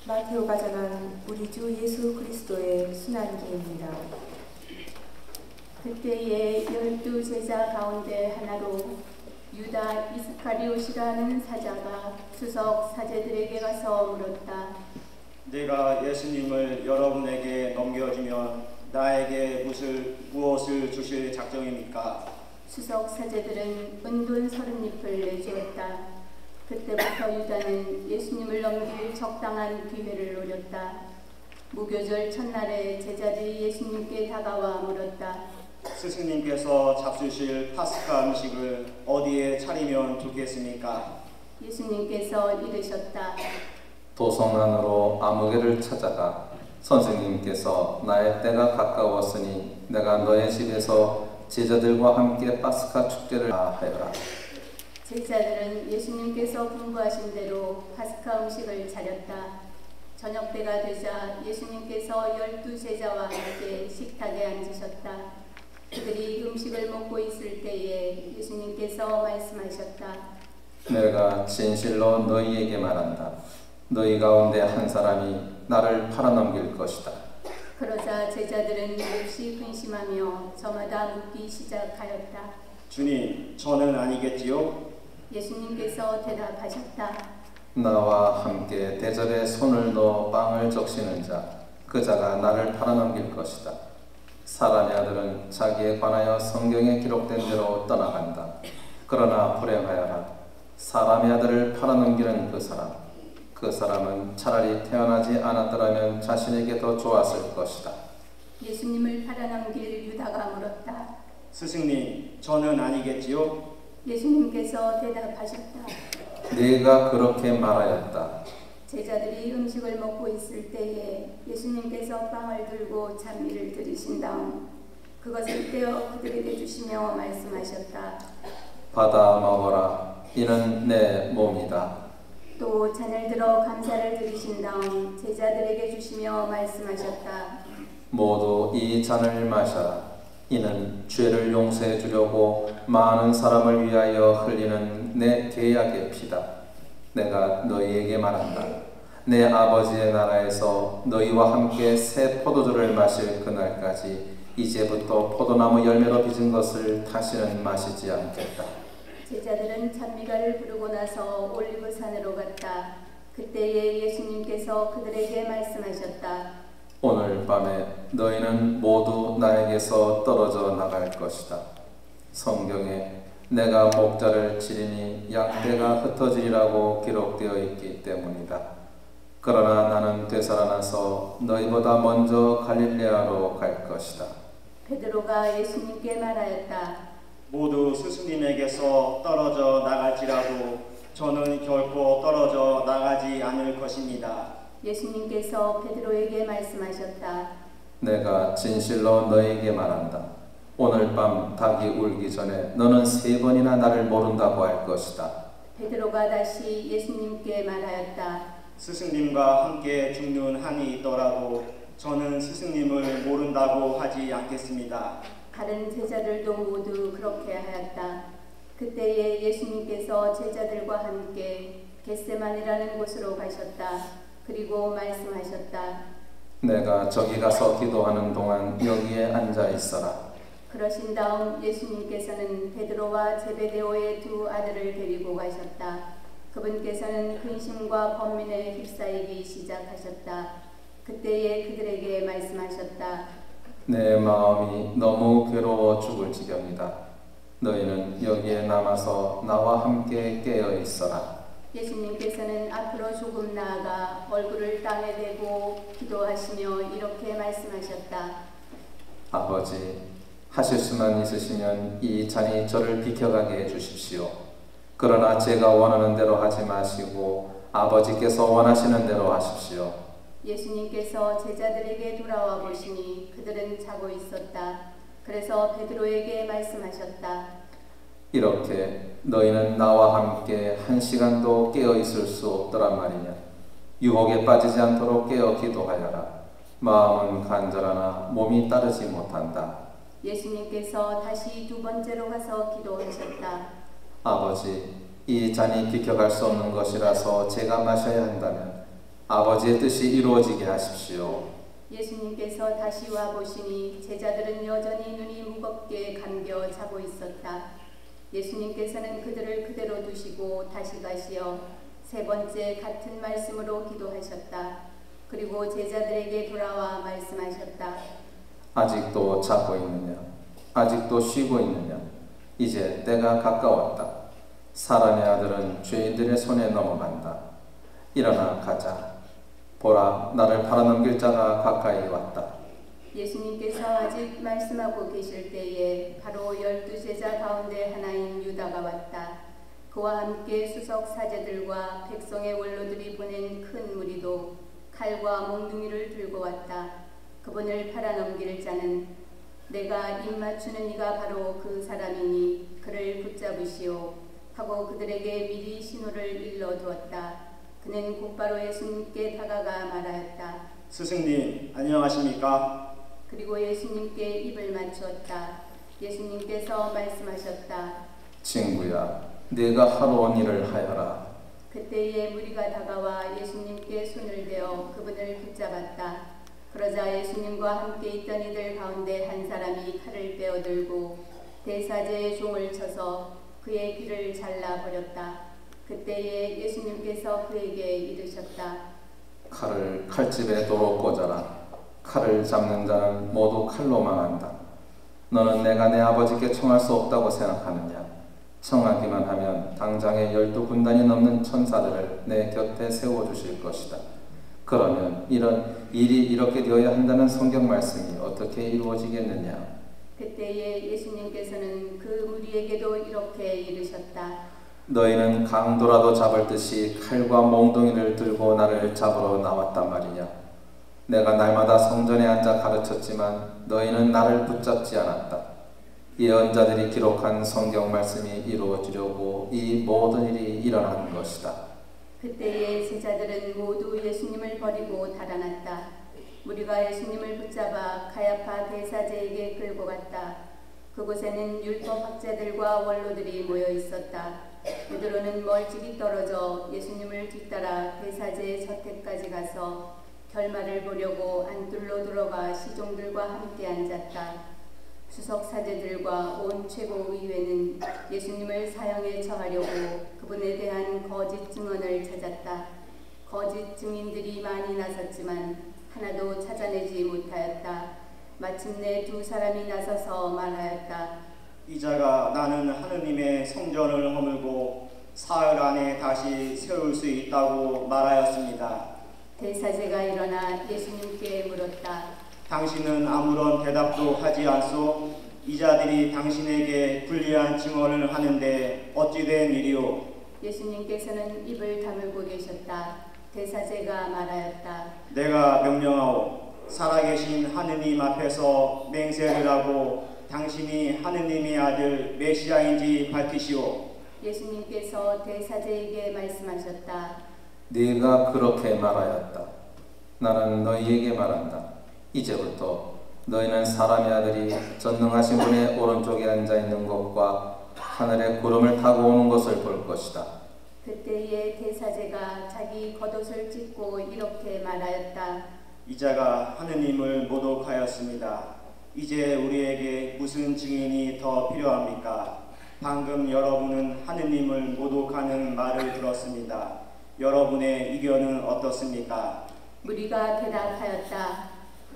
마테오가 전한 우리 주 예수 그리스도의 순환기입니다. 그때에 12 제자 가운데 하나로 유다 이스카리옷이라는 사자가 수석 사제들에게 가서 물었다. 내가 예수님을 여러분에게 넘겨주면 나에게 무엇을 주실 작정입니까? 수석 사제들은 은돈 30잎을 내주었다. 그때부터 유다는 예수님을 넘길 적당한 기회를 노렸다. 무교절 첫날에 제자들이 예수님께 다가와 물었다. 스승님께서 잡수실 파스카 음식을 어디에 차리면 좋겠습니까? 예수님께서 이르셨다. 도성 안으로 아무개를 찾아가 선생님께서 나의 때가 가까웠으니 내가 너의 집에서 제자들과 함께 파스카 축제를 하여라. 제자들은 예수님께서 분부하신 대로 파스카 음식을 차렸다. 저녁 때가 되자 예수님께서 12 제자와 함께 식탁에 앉으셨다. 그들이 음식을 먹고 있을 때에 예수님께서 말씀하셨다. 내가 진실로 너희에게 말한다. 너희 가운데 한 사람이 나를 팔아넘길 것이다. 그러자 제자들은 몹시 근심하며 저마다 묻기 시작하였다. 주님, 저는 아니겠지요? 예수님께서 대답하셨다. 나와 함께 대접에 손을 넣어 빵을 적시는 자, 그 자가 나를 팔아넘길 것이다. 사람의 아들은 자기에 관하여 성경에 기록된 대로 떠나간다. 그러나 불행하여라. 사람의 아들을 팔아넘기는 그 사람은 차라리 태어나지 않았더라면 자신에게 더 좋았을 것이다. 예수님을 팔아넘길 유다가 물었다. 스승님, 저는 아니겠지요? 예수님께서 대답하셨다. 네가 그렇게 말하였다. 제자들이 음식을 먹고 있을 때에 예수님께서 빵을 들고 찬미를 드리신 다음 그것을 떼어 그들에게 주시며 말씀하셨다. 받아 먹어라. 이는 내 몸이다. 또 잔을 들어 감사를 드리신 다음 제자들에게 주시며 말씀하셨다. 모두 이 잔을 마셔라. 이는 죄를 용서해 주려고 많은 사람을 위하여 흘리는 내 계약의 피다. 내가 너희에게 말한다. 내 아버지의 나라에서 너희와 함께 새 포도주를 마실 그날까지 이제부터 포도나무 열매로 빚은 것을 다시는 마시지 않겠다. 제자들은 찬미가를 부르고 나서 올리브산으로 갔다. 그때에 예수님께서 그들에게 말씀하셨다. 오늘 밤에 너희는 모두 나에게서 떨어져 나갈 것이다. 성경에 내가 목자를 치리니 양떼가 흩어지리라고 기록되어 있기 때문이다. 그러나 나는 되살아나서 너희보다 먼저 갈릴레아로 갈 것이다. 베드로가 예수님께 말하였다. 모두 스승님에게서 떨어져 나갈지라도 저는 결코 떨어져 나가지 않을 것입니다. 예수님께서 베드로에게 말씀하셨다. 내가 진실로 너에게 말한다. 오늘 밤 닭이 울기 전에 너는 3번이나 나를 모른다고 할 것이다. 베드로가 다시 예수님께 말하였다. 스승님과 함께 죽는 한이 있더라도 저는 스승님을 모른다고 하지 않겠습니다. 다른 제자들도 모두 그렇게 하였다. 그때에 예수님께서 제자들과 함께 겟세마네라는 곳으로 가셨다. 그리고 말씀하셨다. 내가 저기 가서 기도하는 동안 여기에 앉아 있어라. 그러신 다음 예수님께서는 베드로와 제베데오의 2 아들을 데리고 가셨다. 그분께서는 근심과 번민에 휩싸이기 시작하셨다. 그때에 그들에게 말씀하셨다. 내 마음이 너무 괴로워 죽을 지경이다. 너희는 여기에 남아서 나와 함께 깨어 있어라. 예수님께서는 앞으로 조금 나아가 얼굴을 땅에 대고 기도하시며 이렇게 말씀하셨다. 아버지, 하실 수만 있으시면 이 잔이 저를 비켜가게 해주십시오. 그러나 제가 원하는 대로 하지 마시고 아버지께서 원하시는 대로 하십시오. 예수님께서 제자들에게 돌아와 보시니 그들은 자고 있었다. 그래서 베드로에게 말씀하셨다. 이렇게 너희는 나와 함께 1시간도 깨어 있을 수 없더란 말이냐. 유혹에 빠지지 않도록 깨어 기도하여라. 마음은 간절하나 몸이 따르지 못한다. 예수님께서 다시 2번째로 가서 기도하셨다. 아버지, 이 잔이 비켜갈 수 없는 것이라서 제가 마셔야 한다면 아버지의 뜻이 이루어지게 하십시오. 예수님께서 다시 와 보시니 제자들은 여전히 눈이 무겁게 감겨 자고 있었다. 예수님께서는 그들을 그대로 두시고 다시 가시어 세 번째 같은 말씀으로 기도하셨다. 그리고 제자들에게 돌아와 말씀하셨다. 아직도 자고 있느냐? 아직도 쉬고 있느냐? 이제 때가 가까웠다. 사람의 아들은 죄인들의 손에 넘어간다. 일어나 가자. 보라, 나를 팔아넘길 자가 가까이 왔다. 예수님께서 아직 말씀하고 계실 때에 바로 12제자 가운데 하나인 유다가 왔다. 그와 함께 수석 사제들과 백성의 원로들이 보낸 큰 무리도 칼과 몽둥이를 들고 왔다. 그분을 팔아넘길 자는 내가 입 맞추는 이가 바로 그 사람이니 그를 붙잡으시오 하고 그들에게 미리 신호를 일러두었다. 그는 곧바로 예수님께 다가가 말하였다. 스승님, 안녕하십니까? 그리고 예수님께 입을 맞추었다. 예수님께서 말씀하셨다. 친구야, 네가 하러 온 일을 하여라. 그때에 무리가 다가와 예수님께 손을 대어 그분을 붙잡았다. 그러자 예수님과 함께 있던 이들 가운데 한 사람이 칼을 빼어들고 대사제의 종을 쳐서 그의 귀를 잘라버렸다. 그때에 예수님께서 그에게 이르셨다. 칼을 칼집에 도로 꽂아라. 칼을 잡는 자는 모두 칼로 망한다. 너는 내가 내 아버지께 청할 수 없다고 생각하느냐? 청하기만 하면 당장에 12군단이 넘는 천사들을 내 곁에 세워주실 것이다. 그러면 이런 일이 이렇게 되어야 한다는 성경 말씀이 어떻게 이루어지겠느냐? 그때에 예수님께서는 그 무리에게도 이렇게 이르셨다. 너희는 강도라도 잡을 듯이 칼과 몽둥이를 들고 나를 잡으러 나왔단 말이냐? 내가 날마다 성전에 앉아 가르쳤지만 너희는 나를 붙잡지 않았다. 예언자들이 기록한 성경 말씀이 이루어지려고 이 모든 일이 일어난 것이다. 그때에 제자들은 모두 예수님을 버리고 달아났다. 무리가 예수님을 붙잡아 가야파 대사제에게 끌고 갔다. 그곳에는 율법학자들과 원로들이 모여 있었다. 베드로는 멀찍이 떨어져 예수님을 뒤따라 대사제의 저택까지 가서 결말을 보려고 안뜰로 들어가 시종들과 함께 앉았다. 수석 사제들과 온 최고의회는 예수님을 사형에 처하려고 그분에 대한 거짓 증언을 찾았다. 거짓 증인들이 많이 나섰지만 하나도 찾아내지 못하였다. 마침내 두 사람이 나서서 말하였다. 이자가 나는 하느님의 성전을 허물고 사흘 안에 다시 세울 수 있다고 말하였습니다. 대사제가 일어나 예수님께 물었다. 당신은 아무런 대답도 하지 않소? 이자들이 당신에게 불리한 증언을 하는데 어찌 된 일이오? 예수님께서는 입을 다물고 계셨다. 대사제가 말하였다. 내가 명령하오. 살아계신 하느님 앞에서 맹세를 하고 당신이 하느님의 아들 메시아인지 밝히시오. 예수님께서 대사제에게 말씀하셨다. 네가 그렇게 말하였다. 나는 너희에게 말한다. 이제부터 너희는 사람의 아들이 전능하신 분의 오른쪽에 앉아 있는 것과 하늘의 구름을 타고 오는 것을 볼 것이다. 그때에 대사제가 자기 겉옷을 찢고 이렇게 말하였다. 이자가 하느님을 모독하였습니다. 이제 우리에게 무슨 증인이 더 필요합니까? 방금 여러분은 하느님을 모독하는 말을 들었습니다. 여러분의 의견은 어떻습니까? 무리가 대답하였다.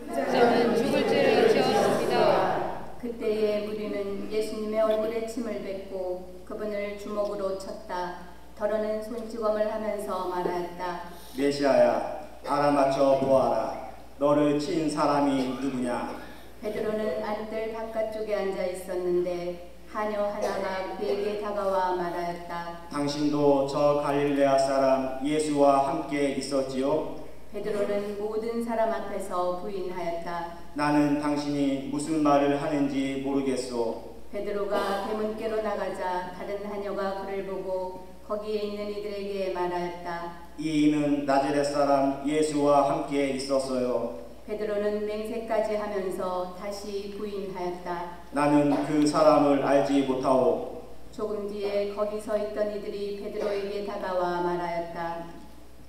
저는 죽을 죄를 지었습니다. 그때에 무리는 예수님의 얼굴에 침을 뱉고 그분을 주먹으로 쳤다. 더러는 손찌검을 하면서 말하였다. 메시아야, 알아맞혀 보아라. 너를 친 사람이 누구냐? 베드로는 안뜰 바깥쪽에 앉아 있었는데 하녀 하나가 그에게 다가와 말하였다. 당신도 저 갈릴레아 사람 예수와 함께 있었지요? 베드로는 모든 사람 앞에서 부인하였다. 나는 당신이 무슨 말을 하는지 모르겠소. 베드로가 대문께로 나가자 다른 하녀가 그를 보고 거기에 있는 이들에게 말하였다. 이 이는 나자렛 사람 예수와 함께 있었어요. 베드로는 맹세까지 하면서 다시 부인하였다. 나는 그 사람을 알지 못하오. 조금 뒤에 거기 서 있던 이들이 베드로에게 다가와 말하였다.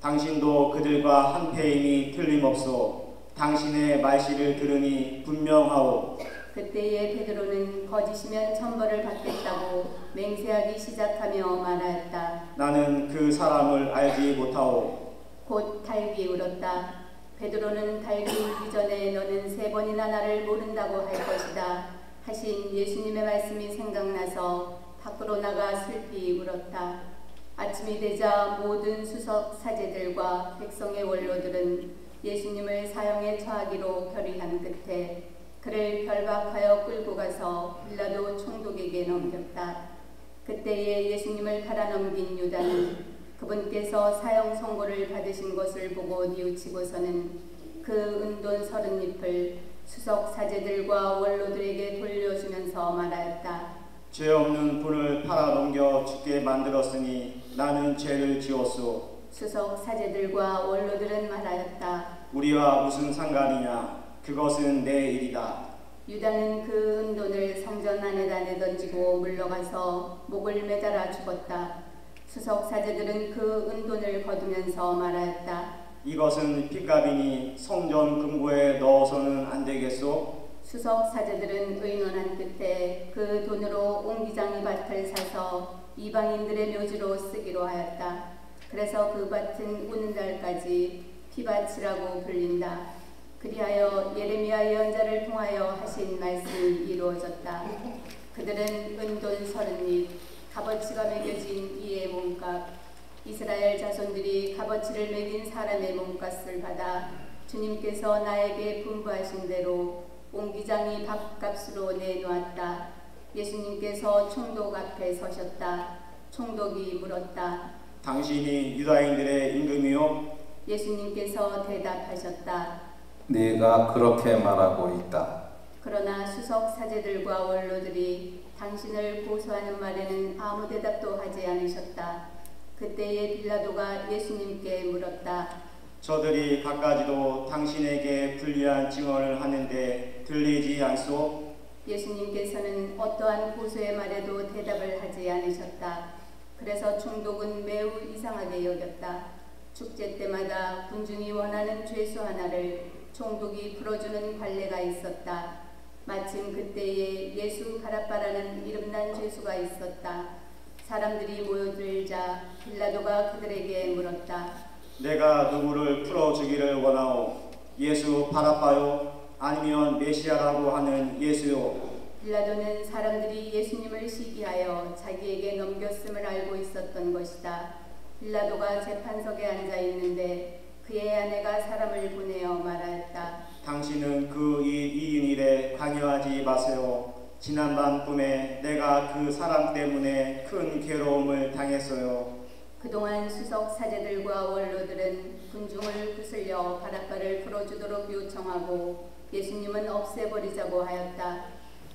당신도 그들과 한패임이 틀림없소. 당신의 말씨를 들으니 분명하오. 그때에 베드로는 거짓이면 천벌을 받겠다고 맹세하기 시작하며 말하였다. 나는 그 사람을 알지 못하오. 곧 달기 울었다. 베드로는 달기 울기 전에 너는 3번이나 나를 모른다고 할 것이다 하신 예수님의 말씀이 생각나서 밖으로 나가 슬피 울었다. 아침이 되자 모든 수석 사제들과 백성의 원로들은 예수님을 사형에 처하기로 결의한 끝에 그를 결박하여 끌고 가서 빌라도 총독에게 넘겼다. 그때에 예수님을 팔아넘긴 유다는 그분께서 사형 선고를 받으신 것을 보고 뉘우치고서는 그 은돈 30잎을 수석 사제들과 원로들에게 돌려주면서 말하였다. 죄 없는 분을 팔아 넘겨 죽게 만들었으니 나는 죄를 지었소. 수석 사제들과 원로들은 말하였다. 우리와 무슨 상관이냐? 그것은 내 일이다. 유다는 그 은돈을 성전 안에다 내던지고 물러가서 목을 매달아 죽었다. 수석 사제들은 그 은돈을 거두면서 말하였다. 이것은 핏값이니 성전 금고에 넣어서는 안 되겠소? 수석 사제들은 의논한 끝에 그 돈으로 옹기장이 밭을 사서 이방인들의 묘지로 쓰기로 하였다. 그래서 그 밭은 오늘날까지 피밭이라고 불린다. 그리하여 예레미야 예언자를 통하여 하신 말씀이 이루어졌다. 그들은 은돈 30잎, 값어치가 매겨진 이의 몸값, 이스라엘 자손들이 값어치를 매긴 사람의 몸값을 받아 주님께서 나에게 분부하신 대로 옹기장이 밥값으로 내놓았다. 예수님께서 총독 앞에 서셨다. 총독이 물었다. 당신이 유다인들의 임금이요? 예수님께서 대답하셨다. 네가 그렇게 말하고 있다. 그러나 수석 사제들과 원로들이 당신을 고소하는 말에는 아무 대답도 하지 않으셨다. 그때에 빌라도가 예수님께 물었다. 저들이 갖가지도 당신에게 불리한 증언을 하는데 들리지 않소? 예수님께서는 어떠한 고소의 말에도 대답을 하지 않으셨다. 그래서 총독은 매우 이상하게 여겼다. 축제 때마다 군중이 원하는 죄수 하나를 총독이 풀어주는 관례가 있었다. 마침 그때에 예수 바라바라는 이름난 죄수가 있었다. 사람들이 모여들자 빌라도가 그들에게 물었다. 내가 누구를 풀어주기를 원하오? 예수 바라바요? 아니면 메시아라고 하는 예수요? 빌라도는 사람들이 예수님을 시기하여 자기에게 넘겼음을 알고 있었던 것이다. 빌라도가 재판석에 앉아 있는데 그의 아내가 사람을 보내어 말하였다. 당신은 그 이인 일에 관여하지 마세요. 지난밤 꿈에 내가 그 사람 때문에 큰 괴로움을 당했어요. 그동안 수석 사제들과 원로들은 군중을 구슬려 바라바를 풀어주도록 요청하고 예수님은 없애버리자고 하였다.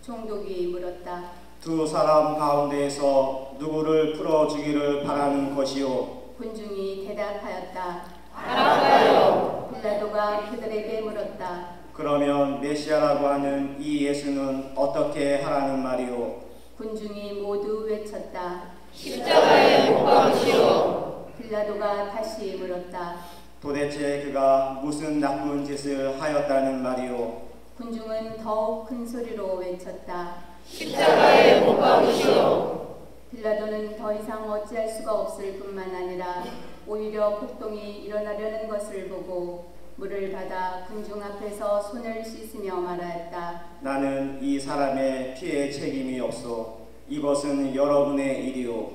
총독이 물었다. 두 사람 가운데에서 누구를 풀어주기를 바라는 것이요? 군중이 대답하였다. 바라바요. 빌라도가 그들에게 물었다. 그러면 메시아라고 하는 이 예수는 어떻게 하라는 말이요? 군중이 모두 외쳤다. 십자가에 못 박으시오. 빌라도가 다시 물었다. 도대체 그가 무슨 나쁜 짓을 하였다는 말이요? 군중은 더욱 큰 소리로 외쳤다. 십자가에 못 박으시오. 빌라도는 더 이상 어찌할 수가 없을 뿐만 아니라 오히려 폭동이 일어나려는 것을 보고 물을 받아 군중 앞에서 손을 씻으며 말하였다. 나는 이 사람의 피해 책임이 없소. 이것은 여러분의 일이요.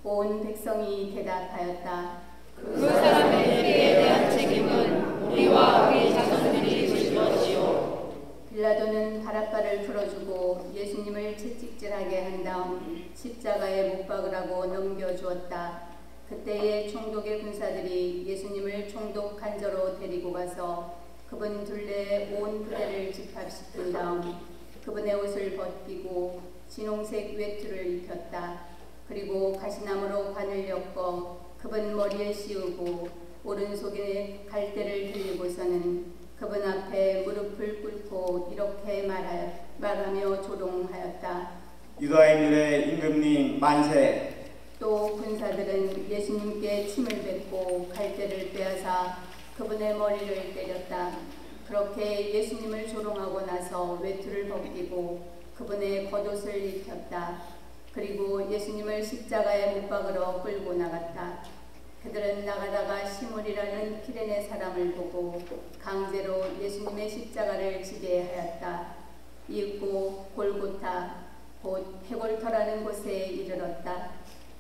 온 백성이 대답하였다. 그 사람의 피해에 대한 책임은 우리와 우리 자손들이 질 것이오. 빌라도는 바라바를 풀어주고 예수님을 채찍질하게 한 다음 십자가에 못 박으라고 넘겨주었다. 그때에 총독의 군사들이 예수님을 총독 간저로 데리고 가서 그분 둘레에 온 부대를 집합시킨 다음 그분의 옷을 벗기고 진홍색 외투를 입혔다. 그리고 가시나무로 관을 엮어 그분 머리에 씌우고 오른손에 갈대를 들리고서는 그분 앞에 무릎을 꿇고 이렇게 말하며 조롱하였다. 유다인들의 임금님 만세. 또 군사들은 예수님께 침을 뱉고 갈대를 빼앗아 그분의 머리를 때렸다. 그렇게 예수님을 조롱하고 나서 외투를 벗기고 그분의 겉옷을 입혔다. 그리고 예수님을 십자가에 못 박으러 끌고 나갔다. 그들은 나가다가 시몬이라는 키레네 사람을 보고 강제로 예수님의 십자가를 지게 하였다. 이윽고 골고타 곧 해골터라는 곳에 이르렀다.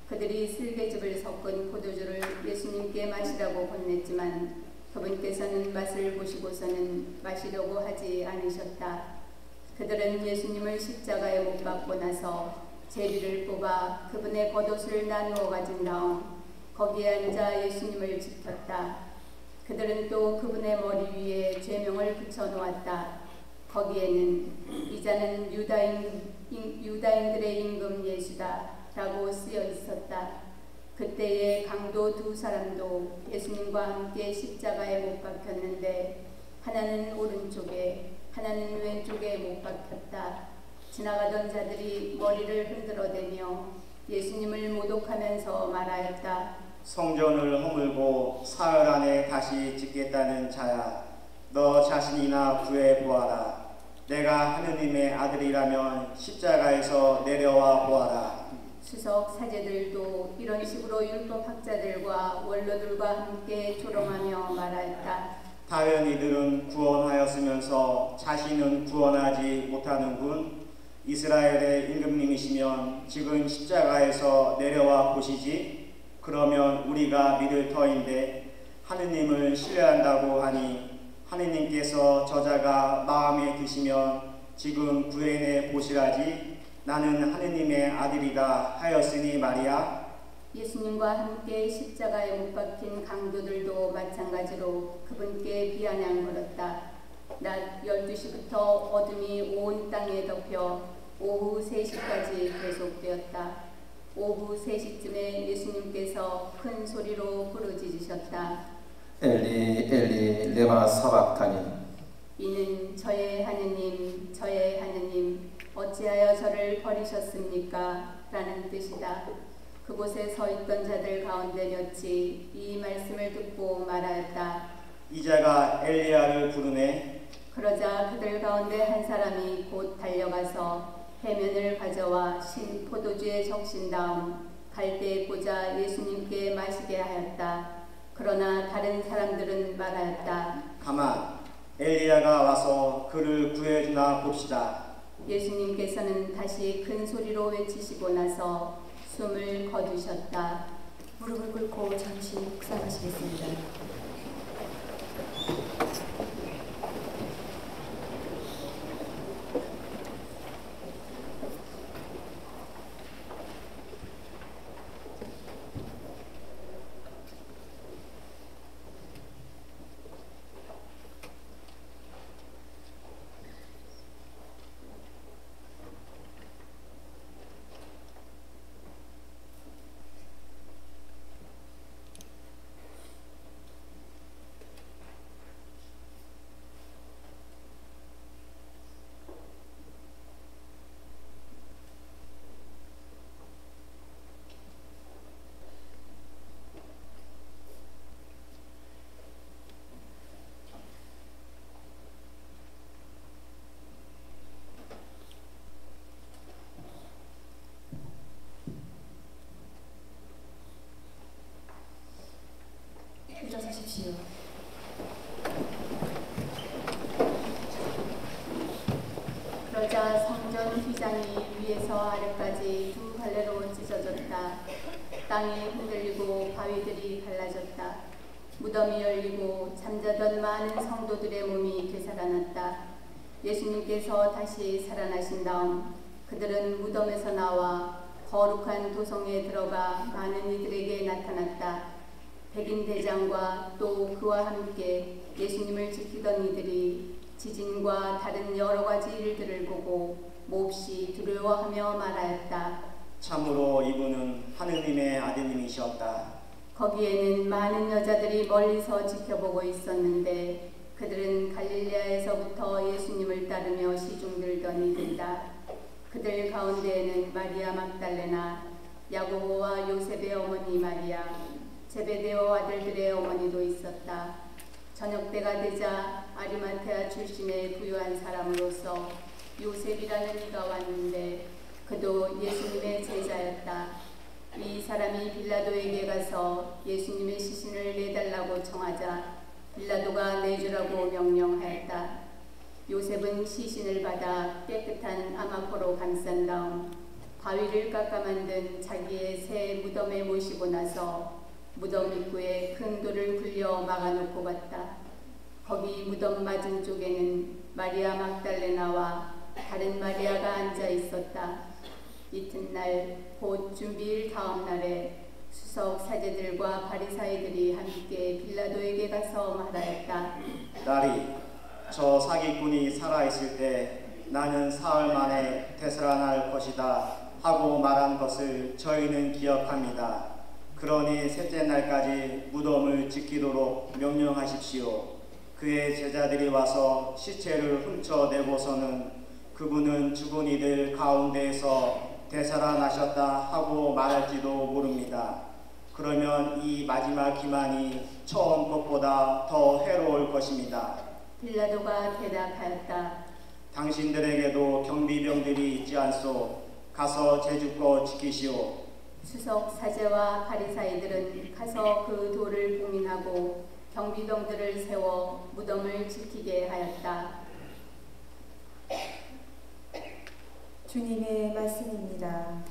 그들이 쓸개즙을 섞은 포도주를 예수님께 마시라고 건넸지만 그분께서는 맛을 보시고서는 마시려고 하지 않으셨다. 그들은 예수님을 십자가에 못 박고 나서 제비를 뽑아 그분의 겉옷을 나누어 가진 다음 거기에 앉아 예수님을 지켰다. 그들은 또 그분의 머리 위에 죄명을 붙여놓았다. 거기에는 이자는 유다인들의 임금 예수다 라고 쓰여 있었다. 그때에 강도 두 사람도 예수님과 함께 십자가에 못 박혔는데 하나는 오른쪽에 하나는 왼쪽에 못 박혔다. 지나가던 자들이 머리를 흔들어대며 예수님을 모독하면서 말하였다. 성전을 허물고 사흘 안에 다시 짓겠다는 자야, 너 자신이나 구해 보아라. 내가 하느님의 아들이라면 십자가에서 내려와 보아라. 수석 사제들도 이런 식으로 율법학자들과 원로들과 함께 조롱하며 말하였다. 다른 이들은 구원하였으면서 자신은 구원하지 못하는군. 이스라엘의 임금님이시면 지금 십자가에서 내려와 보시지. 그러면 우리가 믿을 터인데 하느님을 신뢰한다고 하니 하느님께서 저자가 마음에 드시면 지금 구해내 보시라지. 나는 하느님의 아들이다 하였으니 말이야. 예수님과 함께 십자가에 못 박힌 강도들도 마찬가지로 그분께 비아냥 걸었다. 낮 12시부터 어둠이 온 땅에 덮여 오후 3시까지 계속되었다. 오후 3시쯤에 예수님께서 큰 소리로 부르짖으셨다. 엘리 엘리 레마 사박타니. 이는 저의 하느님 저의 하느님 어찌하여 저를 버리셨습니까? 라는 뜻이다. 그곳에 서 있던 자들 가운데 몇이 이 말씀을 듣고 말하였다. 이자가 엘리야를 부르네. 그러자 그들 가운데 한 사람이 곧 달려가서 해면을 가져와 신 포도주에 적신 다음 갈대에 꽂아 예수님께 마시게 하였다. 그러나 다른 사람들은 말하였다. 가만, 엘리야가 와서 그를 구해주나 봅시다. 예수님께서는 다시 큰 소리로 외치시고 나서 숨을 거두셨다. 무릎을 꿇고 잠시 묵상하시겠습니다. 일어서십시오. 그러자 성전 휘장이 위에서 아래까지 두 갈래로 찢어졌다. 땅이 흔들리고 바위들이 갈라졌다. 무덤이 열리고 잠자던 많은 성도들의 몸이 되살아났다. 예수님께서 다시 살아나신 다음 그들은 무덤에서 나와 거룩한 도성에 들어가 많은 이들에게 나타났다. 백인 대장과 또 그와 함께 예수님을 지키던 이들이 지진과 다른 여러 가지 일들을 보고 몹시 두려워하며 말하였다. 참으로 이분은 하느님의 아드님이셨다. 거기에는 많은 여자들이 멀리서 지켜보고 있었는데 그들은 갈릴레아에서부터 예수님을 따르며 시중들던 이들이다. 그들 가운데에는 마리아 막달레나, 야고보와 요셉의 어머니 마리아, 제베데오 아들들의 어머니도 있었다. 저녁 때가 되자 아리마테아 출신의 부유한 사람으로서 요셉이라는 이가 왔는데 그도 예수님의 제자였다. 이 사람이 빌라도에게 가서 예수님의 시신을 내달라고 청하자 빌라도가 내주라고 명령하였다. 요셉은 시신을 받아 깨끗한 아마포로 감싼 다음 바위를 깎아 만든 자기의 새 무덤에 모시고 나서 무덤 입구에 큰 돌을 굴려 막아놓고 갔다. 거기 무덤 맞은 쪽에는 마리아 막달레나와 다른 마리아가 앉아 있었다. 이튿날 곧 준비일 다음 날에 수석 사제들과 바리사이들이 함께 빌라도에게 가서 말하였다. 딸이, 저 사기꾼이 살아있을 때 나는 사흘 만에 되살아날 것이다 하고 말한 것을 저희는 기억합니다. 그러니 셋째 날까지 무덤을 지키도록 명령하십시오. 그의 제자들이 와서 시체를 훔쳐내고서는 그분은 죽은 이들 가운데에서 되살아나셨다 하고 말할지도 모릅니다. 그러면 이 마지막 기만이 처음 것보다 더 해로울 것입니다. 빌라도가 대답하였다. 당신들에게도 경비병들이 있지 않소. 가서 제주껏 지키시오. 수석 사제와 바리사이들은 가서 그 돌을 봉인하고 경비병들을 세워 무덤을 지키게 하였다. 주님의 말씀입니다.